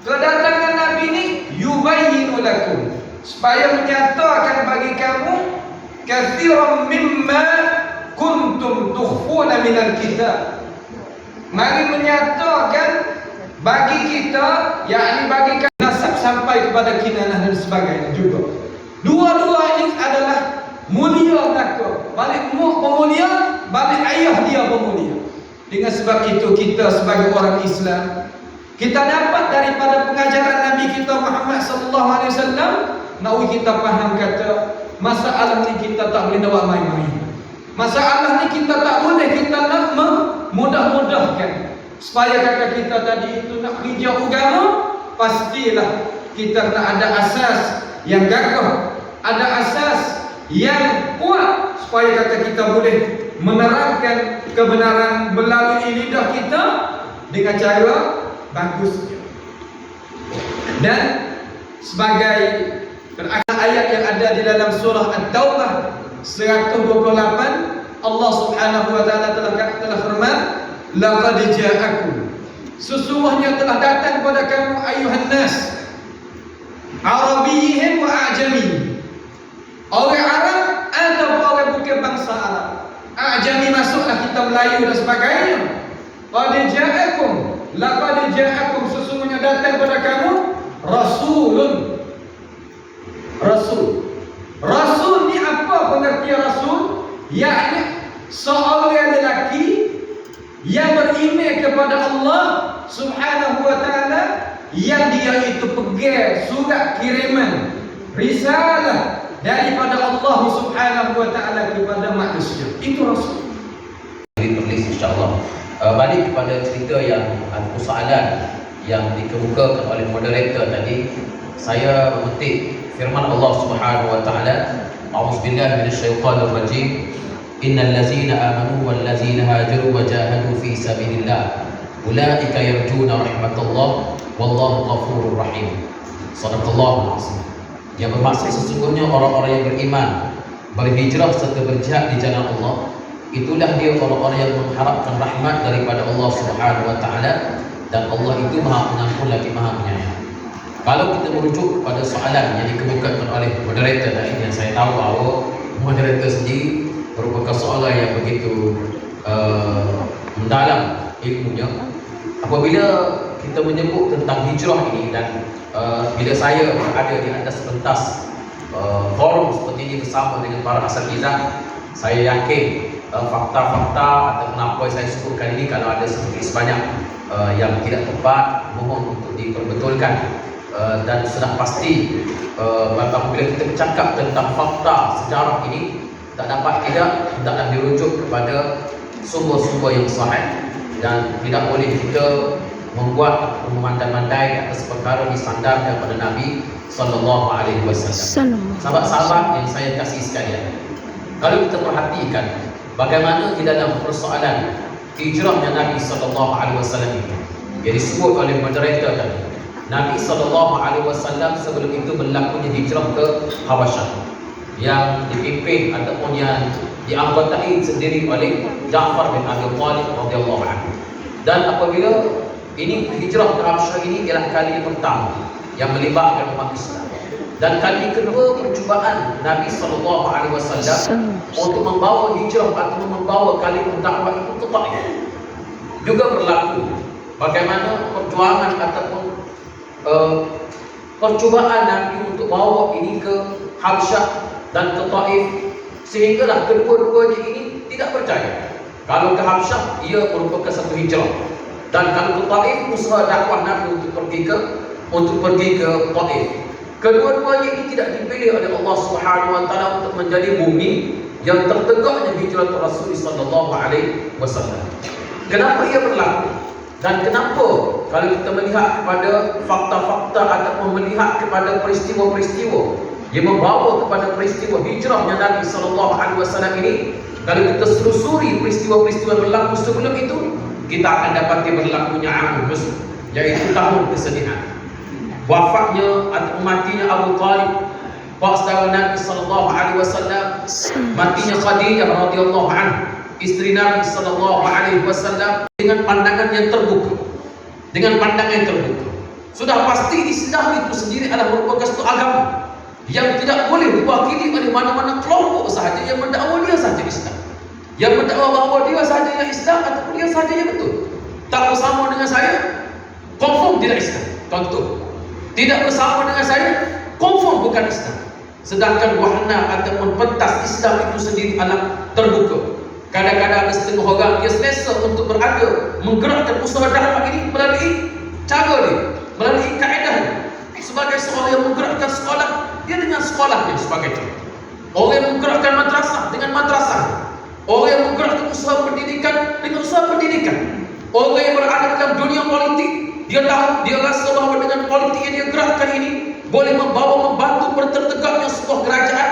Kedatangan Nabi ini yubayyinu lakum, supaya menyatakan bagi kamu katsiran mimma kuntum tukhfuna minal kitab. Mari menyatakan bagi kita, yakni bagi nasab sampai kepada kinanah dan sebagainya juga. Dua-dua ini adalah mulia belaka. Balik pemulia, balik ayah dia pemulia. Dengan sebab itu kita sebagai orang Islam, kita dapat daripada pengajaran Nabi kita Muhammad sallallahu alaihi wasallam, nak kita faham kata masalah ni kita tak boleh bawa main-main. Masalah ni kita tak boleh kita nak memudah-mudahkan. Supaya kata kita tadi itu nak hijau agama, pastilah kita nak ada asas yang gagah, ada asas yang kuat, supaya kata kita boleh menerangkan kebenaran melalui lidah kita dengan cara bagus. Dan sebagai ayat yang ada di dalam surah At-Taubah 128, Allah Subhanahu wa taala telah firman, laqad ja'akum, sesungguhnya telah datang kepada kamu ayuhan nas, Arabiyyihim wa a'jamiyyin, orang Arab atau orang bukan bangsa Arab. A'jami masuklah kita Melayu dan sebagainya. Qad ja'akum, laqad ja'akum, sesungguhnya datang kepada kamu rasulun. Rasul ni apa pengertian rasul? Yakni seorang lelaki yang beriman kepada Allah Subhanahu wa taala, yang dia itu pegang surat kiriman risalah daripada Allah Subhanahu wa taala kepada manusia. Itu rasul. Ditulis insya-Allah. Balik kepada cerita yang soalan yang dikemukakan oleh moderator tadi, saya memetik firman Allah Subhanahu wa taala, a'udzubillahi minasyaitonir rajim, innal ladzina amanu wal ladzina hajaru wa jahadu fi sabilillah ulaika yarjuna rahmatullah wallahu ghafurur rahim. Shadaqallahul azim. Yang bermaksud sesungguhnya orang-orang yang beriman, berhijrah serta berjihad di jalan Allah, itulah dia orang-orang yang mengharapkan rahmat daripada Allah Subhanahu wa taala, dan Allah itu Maha Pengampun lagi Maha Penyayang. Kalau kita merujuk kepada soalan yang dikemukakan oleh moderator tadi, yang saya tahu bahawa moderator sendiri merupakan soalan yang begitu mendalam ilmunya. Apabila kita menyebut tentang hijrah ini, dan bila saya berada di atas pentas forum seperti ini bersama dengan para asatizah, saya yakin fakta-fakta atau kenapa saya sebutkan ini, kalau ada sedikit sebanyak yang tidak tepat, mohon untuk diperbetulkan. Dan sudah pasti apabila kita bercakap tentang fakta sejarah ini, tak dapat tidak hendaklah dirujuk kepada sumber-sumber yang sahih, dan tidak boleh kita membuat memandai-mandai atas perkara disandarkan pada Nabi sallallahu alaihi wasallam. Sahabat-sahabat yang saya kasih sekalian, kalau kita perhatikan bagaimana di dalam persoalan hijrahnya Nabi sallallahu alaihi wasallam ini, yang disebut oleh moderator tadi, Nabi SAW sebelum itu berlakunya hijrah ke Habasyah, yang dipimpin ataupun yang dianggotai sendiri oleh Ja'far bin Abi Thalib radhiyallahu anhu. Dan apabila ini hijrah ke Habasyah ini ialah kali yang pertama yang melibatkan umat Islam, dan kali kedua percubaan Nabi SAW untuk membawa hijrah atau membawa kalimah dakwah itu ke Taif juga berlaku. Bagaimana perjuangan ataupun percubaan Nabi untuk bawa ini ke Habasyah dan ke Taif, sehinggalah kedua-duanya ini tidak percaya. Kalau ke Habasyah ia merupakan satu hijrah, dan kalau ke Taif usaha dakwah Nabi untuk pergi ke Taif. Kedua-duanya ini tidak dipilih oleh Allah Subhanahu wa taala untuk menjadi bumi yang tertegaknya hijrah Rasul sallallahu alaihi wasallam. Kenapa ia berlaku? Dan kenapa kalau kita melihat kepada fakta-fakta ataupun melihat kepada peristiwa-peristiwa yang membawa kepada peristiwa hijrahnya Nabi sallallahu alaihi wasallam ini, kalau kita selusuri peristiwa-peristiwa yang berlaku sebelum itu, kita akan dapati berlakunya Amul Huzn, yaitu tahun kesedihan. Wafatnya atau matinya Abu Talib, pak saudara Nabi sallallahu alaihi wasallam, matinya Khadijah radhiyallahu anha, isteri Nabi sallallahu alaihi wasallam, dengan pandangan yang terbuka. Sudah pasti Islam itu sendiri adalah merupakan satu agama yang tidak boleh diwakili oleh mana-mana kelompok sahaja yang mendakwa dia sahaja Islam, yang mendakwa bahawa dia sahaja yang Islam ataupun dia sahaja yang betul. Tak bersama dengan saya, confirm tidak Islam. Contoh, tidak bersama dengan saya, confirm bukan Islam. Sedangkan wahana ataupun pentas Islam itu sendiri adalah terbuka. Kadang-kadang ada setengah orang dia selesa untuk berada menggerakkan usaha dakwah ini melalui cara dia, melalui kaedah dia. Sebagai seorang yang menggerakkan sekolah, dia dengan sekolahnya sebagai contoh. Orang yang menggerakkan madrasah dengan madrasah. Orang yang menggerakkan usaha pendidikan dengan usaha pendidikan. Orang yang berada dalam dunia politik, dia tahu, dia rasa bahawa dengan politik yang dia gerakkan ini boleh membantu bertertegaknya sebuah kerajaan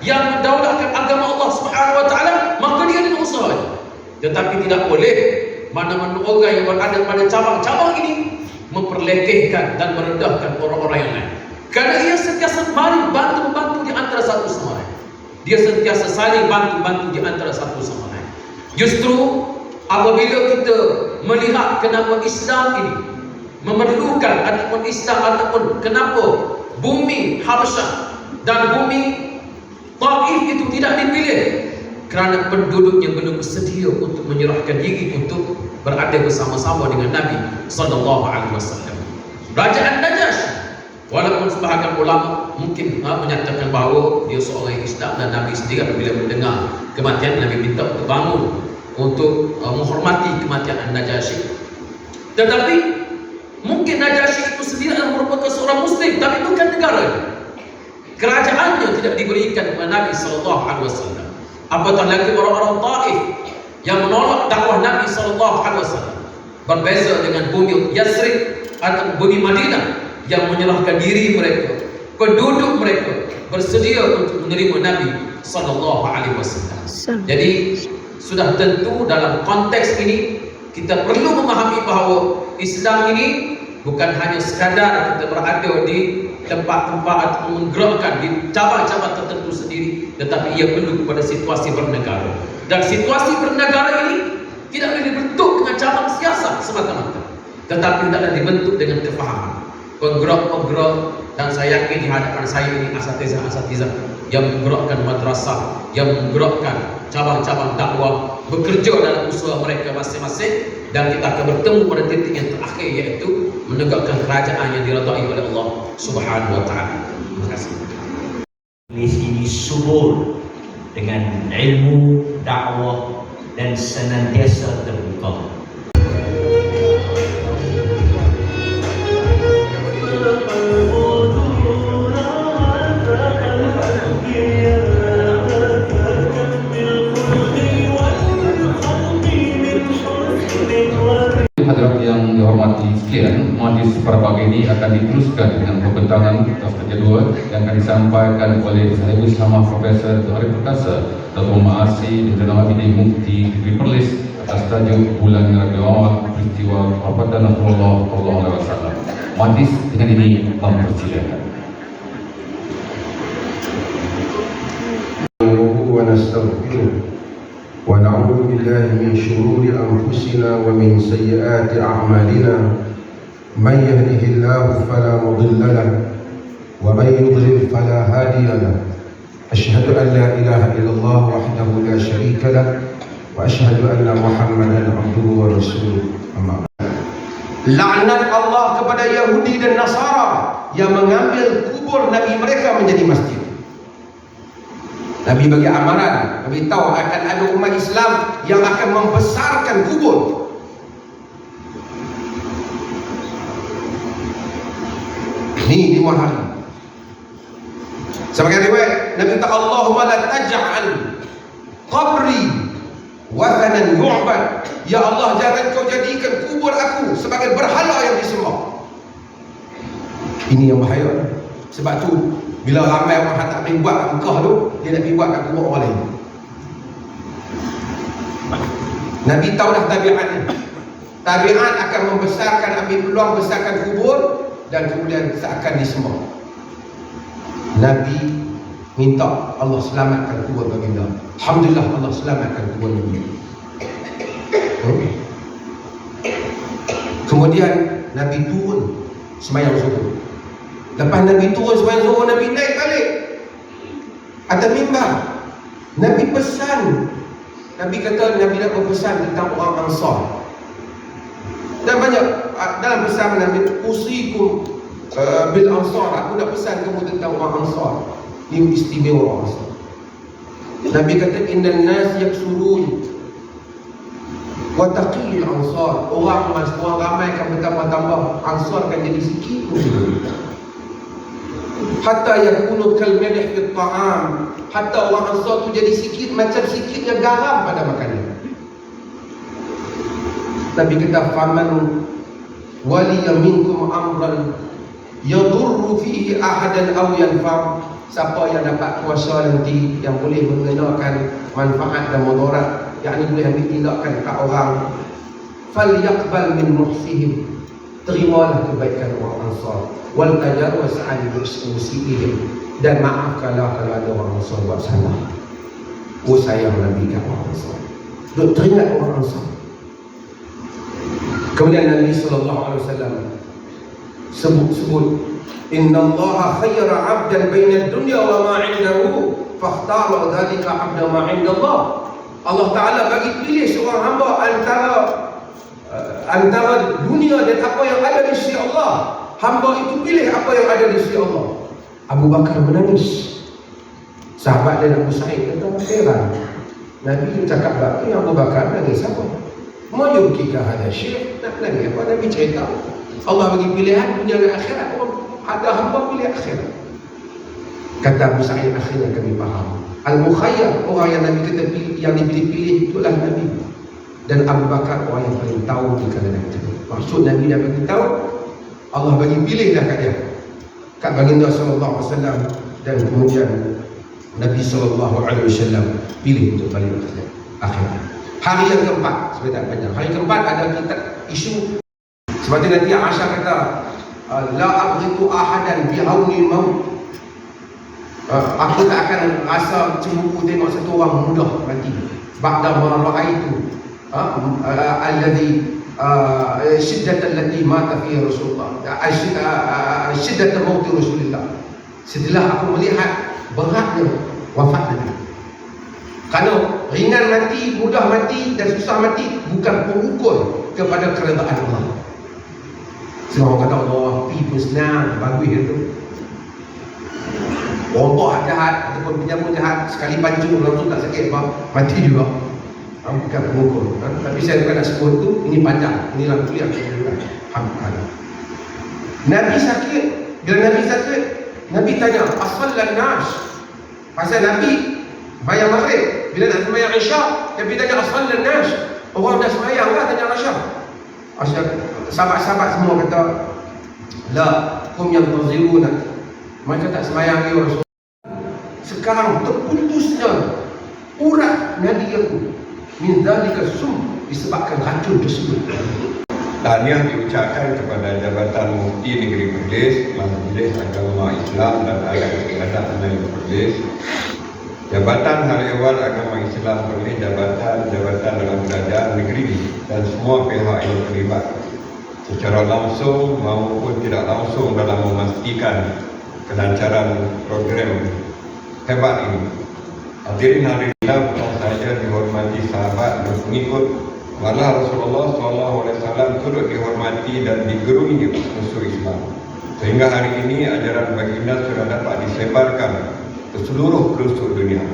yang mendaulatkan agama Allah Subhanahu wa taala, maka dia dengan usahanya. Tetapi tidak boleh mana-mana orang yang berada pada cabang-cabang ini memperlekehkan dan merendahkan orang-orang yang lain. Kerana ia sentiasa saling bantu-bantu di antara satu sama lain. Dia sentiasa saling bantu-bantu di antara satu sama lain. Justru apabila kita melihat kenapa Islam ini memerlukan ataupun Islam ataupun kenapa bumi Habasyah dan bumi Taif itu tidak dipilih, kerana penduduknya belum bersedia untuk menyerahkan diri untuk berada bersama-sama dengan Nabi SAW. Kerajaan Najasyi, walaupun sebahagian ulama mungkin menyatakan bahawa dia seorang Islam dan Nabi sendiri apabila mendengar kematian Nabi minta untuk bangun untuk menghormati kematian Najasyi. Tetapi mungkin Najasyi itu sendiri adalah merupakan seorang Muslim, tapi bukan negara. Kerajaannya tidak diberikan kepada Nabi SAW. Apatah lagi orang-orang Taif yang menolak dakwah Nabi SAW. Berbeza dengan bumi Yasrib atau bumi Madinah yang menyerahkan diri mereka, penduduk mereka bersedia untuk menerima Nabi SAW. Jadi sudah tentu dalam konteks ini kita perlu memahami bahawa Islam ini bukan hanya sekadar kita berada di tempat-tempat atau menggerakkan di cabang-cabang tertentu sendiri, tetapi ia perlu kepada situasi bernegara. Dan situasi bernegara ini tidak boleh dibentuk dengan cabang siasat semata-mata, tetapi hendaklah dibentuk dengan kefahaman. Penggerak-penggerak, dan saya yakin di hadapan saya ini asatizah-asatizah yang menggerakkan madrasah, yang menggerakkan cabang-cabang dakwah, bekerja dalam usaha mereka masing-masing, dan kita akan bertemu pada titik yang terakhir, iaitu menegakkan kerajaan yang diredai oleh Allah Subhanahu wa taala. Terima kasih. Ini subur dengan ilmu, dakwah dan senantiasa terbuka. Hadirat yang dihormati sekalian, majlis seperbagai ini akan diteruskan dengan pembentangan daftar jadual yang akan disampaikan oleh Sahib Sama Profesor Arif Perkasa, Datuk Ma'asi dan Jenderal Abidi Mufti Negeri Perlis atas tajuk Bulan Rabiul Awal Peristiwa Perpatan Rasulullah SAW. Majlis dengan ini mempersilakan. Wa nastaghfiruh wa na'udzu billahi min shururi anfusina wa min sayyiati a'malina. Man yahdihillahu fala mudilla lahu wa man yudlil fala hadiya lahu. Asyhadu an la ilaha illallah wahdahu la syarika lahu wa asyhadu anna Muhammadan abduhu wa rasuluh. Amma ba'd. Laknat Allah kepada Yahudi dan Nasara yang mengambil kubur Nabi mereka menjadi masjid. Nabi bagi amaran, Nabi tahu akan ada umat Islam yang akan membesarkan kubur. Ini dimahami. Sebagai riwayat, Nabi kata, Allahumma la taj'al qabri wathanan yu'bad. Ya Allah, jangan kau jadikan kubur aku sebagai berhala yang disembah. Ini yang bahaya. Sebab tu bila ramai orang tak pergi buat Mekah tu, dia nak pergi buat kat kubur orang lain. Nabi tahu dah tabiatnya. Tabiat akan membesarkan, ambil peluang besarkan kubur dan kemudian seakan disembah. Nabi minta Allah selamatkan kubur baginda. Alhamdulillah Allah selamatkan kubur Nabi. Kemudian Nabi turun semayang zuhur. Lepas Nabi turun semayang zuhur, Nabi naik balik atas mimbar. Nabi pesan, Nabi kata Nabi nak berpesan tentang orang Ansar. Dan banyak dalam pesan Nabi, usikum bil Ansar, aku nak pesan kamu tentang orang Ansar. Ini istimewa orang Ansar. Nabi kata innan nas yaksurun wa taqil Ansar. Orang ramai akan bertambah-tambah, Ansar akan jadi sikit. Hatta yakunu kal milh fi ta'am, hatta orang Ansar tu jadi sikit macam sikitnya garam pada makanan. Nabi kata faman waliya minkum amran yadurru fihi ahadan aw yanfa', siapa yang dapat kuasa nanti yang boleh mengenakan manfaat dan mudarat, yakni boleh ambil tindakan kat orang, falyaqbal min muhsihim, terimalah kebaikan orang Ansar, wal tajawaz an musiihim, dan maafkanlah kalau ada orang Ansar buat salah. Oh sayang Nabi kat orang Ansar, duk teringat orang Ansar. Kemudian Nabi SAW sebut inna Allah khayyara 'abdan baina dunya wa ma 'indahu fakhtara dhalika 'abda ma 'inda Allah. Allah Taala bagi pilih seorang hamba antara dunia dan apa yang ada di sisi Allah. Hamba itu pilih apa yang ada di sisi Allah. Abu Bakar menangis. Sahabat dan Abu Sa'id kata, heran, Nabi cakap apa yang Abu Bakar nangis apa? Mayukika hadha syekh, nak nangis apa? Nabi cerita Allah bagi pilihan dunia dan akhirat. Ada hamba pilih akhirat. Kata Abu Sa'id, akhirnya kami faham. Al-Mukhayyar, orang yang Nabi kata yang dipilih-pilih itulah Nabi. Dan Abu Bakar orang yang paling tahu di kalangan itu. Maksud Nabi dah bagi tahu, Allah bagi pilih dah kat dia, kat baginda sallallahu alaihi wasallam, dan kemudian Nabi sallallahu alaihi wasallam pilih untuk balik akhirat. Hari yang keempat, sebentar panjang. Hari keempat ada kita isu seperti nanti Aisyah kata, la abghitu ahadan bihauni maut. Aku tak akan rasa cemburu tengok satu orang mudah mati. Ba'da ma ra'aitu alladhi syiddat allati mata fiha Rasulullah, syiddat maut Rasulullah. Setelah aku melihat beratnya wafat Nabi. Kerana ringan mati, mudah mati dan susah mati bukan pengukur kepada keredaan Allah. Semua orang kata Allah pergi pun senang, bagus itu. Orang jahat ataupun penjamun jahat, sekali pancung langsung tak sakit apa, mati juga. Bukan pengukur. Tapi saya bukan nak sebut tu, ini panjang. Inilah kuliah Alhamdulillah. Nabi sakit. Bila Nabi sakit, Nabi tanya, asfallan nas. Pasal Nabi bayang maghrib. Bila nak sembahyang Isyak, Nabi tanya asfallan nas. Orang dah sembahyang lah tanya Aisyah. Sahabat-sahabat semua kata, la hum yantaziruna, mereka tak sembahyang ya Rasul. Sekarang terputusnya urat nadi aku min dzalika sum, disebabkan racun tersebut. Tahniah diucapkan kepada Jabatan Mufti Negeri Perlis, Majlis Agama Islam dan Adat Istiadat Negeri Perlis, Jabatan Hal Ehwal Agama Islam Perlis, Jabatan dalam Kerajaan Negeri dan semua pihak yang terlibat secara langsung maupun tidak langsung dalam memastikan kelancaran program hebat ini. Hadirin hadirin, bukan saja dihormati sahabat dan pengikut, malah Rasulullah SAW turut dihormati dan digeruni musuh Islam. Sehingga hari ini ajaran baginda sudah dapat disebarkan ke seluruh pelosok dunia.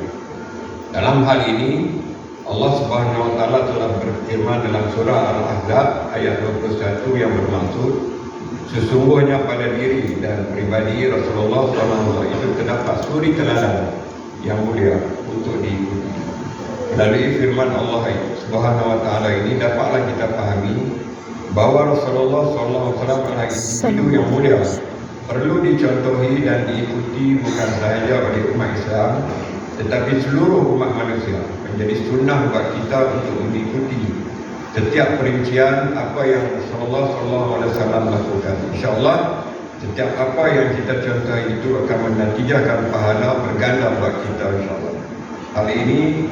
Dalam hal ini Allah Subhanahu wa taala telah berfirman dalam surah Al-Ahzab ayat 21 yang bermaksud, sesungguhnya pada diri dan pribadi Rasulullah SAW itu terdapat suri teladan yang mulia untuk diikuti. Melalui firman Allah Subhanahu wa taala ini dapatlah kita pahami bahawa Rasulullah SAW adalah individu yang mulia, perlu dicontohi dan diikuti bukan sahaja oleh umat Islam tetapi seluruh umat manusia. Menjadi sunnah buat kita untuk mengikuti setiap perincian apa yang Rasulullah SAW lakukan. InsyaAllah setiap apa yang kita contoh itu akan menatijahkan pahala berganda buat kita, insyaAllah. Hal ini